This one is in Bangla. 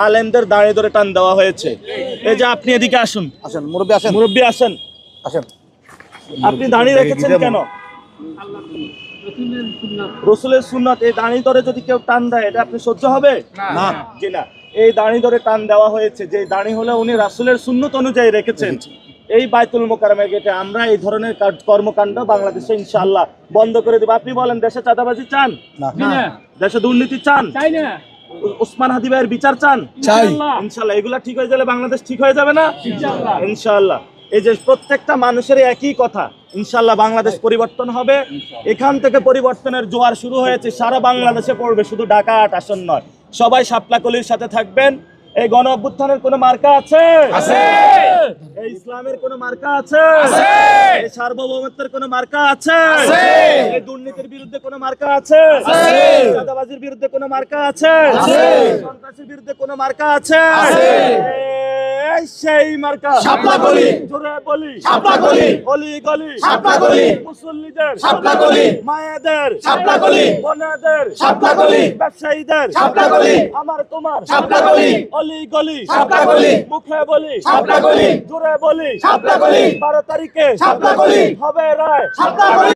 আলেমদের দাঁড়িয়ে ধরে টান দেওয়া হয়েছে। এই যে আপনি এদিকে আসুন, আসেন মুরব্বী, আসেন মুরব্বী আসেন। আসেন। আপনি দাঁড়িয়ে রেখেছেন কেন? রসুলের সুন্নাত, এই দাঁড়িয়ে ধরে যদি কেউ টান দেয় এটা আপনি সহ্য হবে না। জি না। এই দাঁড়িয়ে ধরে টান দেওয়া হয়েছে, যে দাঁড়ি হলে উনি রাসূলের সুন্নত অনুযায়ী রেখেছেন। এই বাইতুল মোকাররমের গেটে আমরা এই ধরনের কর্মকাণ্ড বাংলাদেশে ইনশাআল্লাহ বন্ধ করে দেব। আপনি বলেন, দেশে চাঁদাবাজি চান? না। দেশে দুর্নীতি চান? চাই না। ওসমান হাদি ভাইয়ের বিচার চান? চাই। ইনশাআল্লাহ এগুলা ঠিক হয়ে গেলে বাংলাদেশ ঠিক হয়ে যাবে না ইনশাআল্লাহ। ইনশাআল্লাহ। এই যে প্রত্যেকটা মানুষের একই কথা, ইনশাআল্লাহ বাংলাদেশ পরিবর্তন হবে। এখান থেকে পরিবর্তনের জোয়ার শুরু হয়েছে, সারা বাংলাদেশে পড়বে, শুধু ঢাকা ৮ আসন নয়। সবাই শাপলাকলির সাথে থাকবেন। এই গণ অভ্যুত্থানের কোনো মার্কা আছে? এই ইসলামের কোনো মার্কা আছে? এই সার্বভৌমত্বের কোনো মার্কা আছে? এই দুর্নীতির বিরুদ্ধে কোনো মার্কা আছে? চাঁদাবাজির বিরুদ্ধে কোনো মার্কা আছে? সন্ত্রাসের বিরুদ্ধে কোনো মার্কা আছে? এই সেই মার্কা শাপলাকলি। জোরে বলি শাপলাকলি। অলি গলি শাপলাকলি। মুসল্লিদের শাপলাকলি। মায়েদের শাপলাকলি। বোনেদের শাপলাকলি। ব্যবসায়ীদের শাপলাকলি। আমার তোমার শাপলাকলি। অলি গলি শাপলাকলি। মুখে বলি শাপলাকলি। জোরে বলি শাপলাকলি। 12 তারিখে শাপলাকলি। হবে রায়। শাপলাকলি।